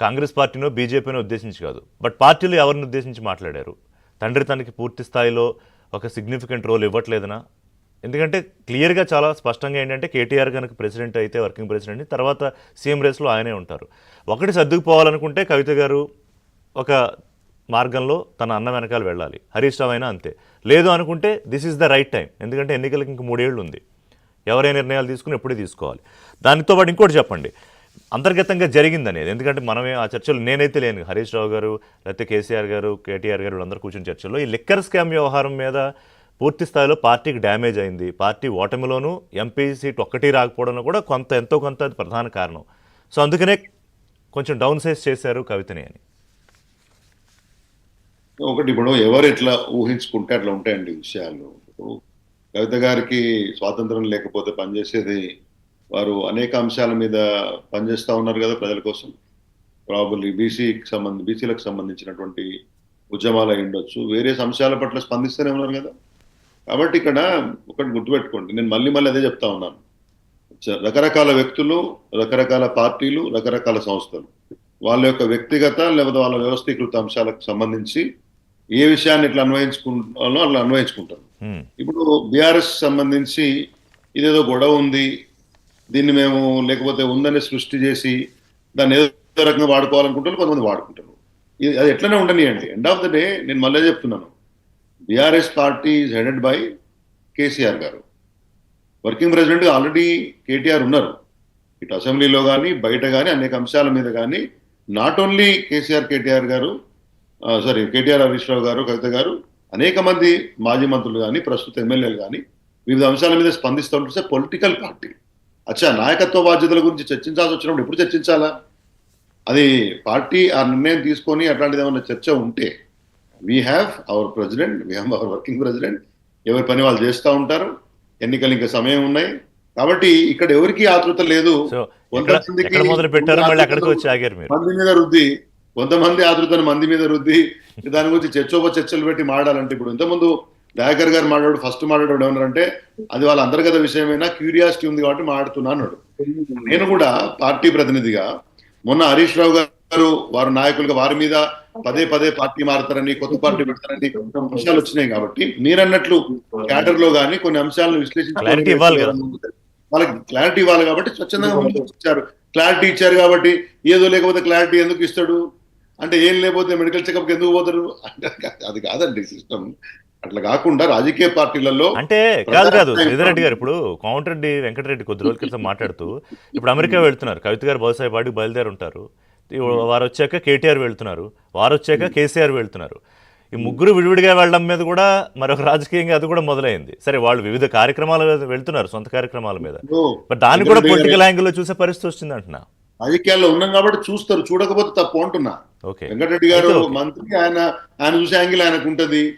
కాంగ్రెస్ పార్టీనో బీజేపీనో ఉద్దేశించి కాదు, బట్ పార్టీలు ఎవరిని ఉద్దేశించి మాట్లాడారు? తండ్రి తనకి పూర్తి స్థాయిలో ఒక సిగ్నిఫికెంట్ రోల్ ఇవ్వట్లేదనా? ఎందుకంటే క్లియర్గా చాలా స్పష్టంగా ఏంటంటే కేటీఆర్ కనుక ప్రెసిడెంట్ అయితే వర్కింగ్ ప్రెసిడెంట్, తర్వాత సీఎం రేస్లో ఆయనే ఉంటారు. ఒకటి సర్దుకుపోవాలనుకుంటే కవిత గారు ఒక మార్గంలో తన అన్న వెనకాల వెళ్ళాలి, హరీష్ రావు అయినా అంతే. లేదు అనుకుంటే this is the right time, ఎందుకంటే ఎన్నికలకు ఇంక 3 ఏళ్ళు ఉంది. ఎవరే నిర్ణయాలు తీసుకుని ఎప్పుడే తీసుకోవాలి. దానితో పాటు ఇంకోటి చెప్పండి, అంతర్గతంగా జరిగిందనేది. ఎందుకంటే మనమే ఆ చర్చలు, నేనైతే లేను, హరీష్ రావు గారు లేకపోతే కేసీఆర్ గారు కేటీఆర్ గారు వీళ్ళందరూ కూర్చుని చర్చల్లో ఈ లిక్కర్ స్కామ్ వ్యవహారం మీద పూర్తి స్థాయిలో పార్టీకి డ్యామేజ్ అయింది. పార్టీ ఓటమిలోనూ ఎంపీ సీట్ ఒక్కటి రాకపోవడంలో కూడా ఎంతో కొంత అది ప్రధాన కారణం. సో అందుకనే కొంచెం డౌన్ సైజ్ చేశారు కవితని అని. ఒకటి ఇప్పుడు ఎవరు ఎట్లా ఊహించుకుంటే అట్లా ఉంటాయండి విషయాలు. ఇప్పుడు కవిత గారికి స్వాతంత్రం లేకపోతే పనిచేసేది, వారు అనేక అంశాల మీద పనిచేస్తూ ఉన్నారు కదా ప్రజల కోసం. ప్రాబబ్లీ బీసీలకు సంబంధించినటువంటి ఉద్యమాలు అయి ఉండొచ్చు, వేరే అంశాల పట్ల స్పందిస్తూనే ఉన్నారు కదా. కాబట్టి ఇక్కడ ఒకటి గుర్తుపెట్టుకోండి, నేను మళ్ళీ అదే చెప్తా ఉన్నాను. రకరకాల వ్యక్తులు, రకరకాల పార్టీలు, రకరకాల సంస్థలు వాళ్ళ యొక్క వ్యక్తిగత లేకపోతే వాళ్ళ వ్యవస్థీకృత అంశాలకు సంబంధించి ఏ విషయాన్ని ఇట్లా అన్వయించుకుంటానో అట్లా అన్వయించుకుంటారు. ఇప్పుడు బీఆర్ఎస్ సంబంధించి ఇదేదో గొడవ ఉంది, దీన్ని మేము లేకపోతే ఉందని సృష్టి చేసి దాన్ని ఏదో రకంగా వాడుకోవాలనుకుంటారు, కొంతమంది వాడుకుంటారు. అది ఎట్లనే ఉండనియండి. ఎండ్ ఆఫ్ ద డే నేను మళ్ళీ చెప్తున్నాను, BRS party is headed by KCR garu. Working president already KTR ఉన్నారు. ఇటు అసెంబ్లీలో కానీ బయట కానీ అనేక అంశాల మీద కానీ నాట్ ఓన్లీ కేటీఆర్ గారు, కేటీఆర్ హరీష్ రావు గారు, కవిత గారు, అనేక మంది మాజీ మంత్రులు కానీ ప్రస్తుత ఎమ్మెల్యేలు కానీ వివిధ అంశాల మీద స్పందిస్తూ ఉంటే పొలిటికల్ పార్టీ. అచ్చా, నాయకత్వ బాధ్యతల గురించి చర్చించాల్సి వచ్చినప్పుడు ఎప్పుడు చర్చించాలా? అది పార్టీ ఆ నిర్ణయం తీసుకొని అట్లాంటిది ఏమైనా చర్చ ఉంటే, we have our president, we have our working president, ఎవరి పని వాళ్ళు చేస్తూ ఉంటారు. ఎన్నికలు ఇంకా సమయం ఉన్నాయి కాబట్టి ఇక్కడ ఎవరికి ఆతృత లేదు. మంది మీద రుద్ది, కొంతమంది ఆతృతను మంది మీద రుద్ది దాని గురించి చర్చలు పెట్టి మాట్లాడాలంటే, ఇప్పుడు ఇంతకుముందు దయాకర్ గారు ఫస్ట్ మాట్లాడాడు ఏమన్నారంటే, అది వాళ్ళ అంతర్గత విషయమైనా క్యూరియాసిటీ ఉంది కాబట్టి మాట్లాడుతున్నాను. నేను కూడా పార్టీ ప్రతినిధిగా మొన్న హరీష్ రావు గారు వారు నాయకులుగా వారి మీద పదే పార్టీ మారుతారని, కొత్త పార్టీ పెడతారని అంశాలు వచ్చినాయి. కాబట్టి మీరన్నట్లు క్యాడర్ లో కానీ కొన్ని అంశాలను విశ్లేషించి వాళ్ళకి క్లారిటీ ఇవ్వాలి కాబట్టి స్వచ్ఛందంగా ఇచ్చారు. క్లారిటీ ఇచ్చారు కాబట్టి ఏదో లేకపోతే క్లారిటీ ఎందుకు ఇస్తాడు అంటే, ఏం లేకపోతే మెడికల్ చెకప్కి ఎందుకు పోతారు అంటే అది కాదండి సిస్టమ్. అట్లా కాకుండా రాజకీయ పార్టీలలో అంటే కాదు శ్రీధర్ గారు, ఇప్పుడు కోమటిరెడ్డి వెంకటరెడ్డి కొద్ది రోజుల క్రితం మాట్లాడుతూ ఇప్పుడు అమెరికా వెళ్తున్నారు, కవిత గారు బహుశా పార్టీకి బయలుదేరి ఉంటారు, వారు వచ్చాక కేటీఆర్ వెళ్తున్నారు, వారు వచ్చాక కేసీఆర్ వెళ్తున్నారు. ఈ ముగ్గురు విడివిడిగా వెళ్ళడం మీద కూడా మరొక రాజకీయంగా అది కూడా మొదలైంది. సరే, వాళ్ళు వివిధ కార్యక్రమాల మీద వెళ్తున్నారు, సొంత కార్యక్రమాల మీద, బట్ దాన్ని కూడా పొలిటికల్ యాంగిల్లో చూసే పరిస్థితి వచ్చింది అంటున్నా. రాజకీయాల్లో ఉన్నాం కాబట్టి చూస్తారు, చూడకపోతే తప్పు అంటున్నా. వెంకటరెడ్డి గారు మంత్రి, ఆయన చూసే యాంగిల్ ఆయనకు ఉంటది.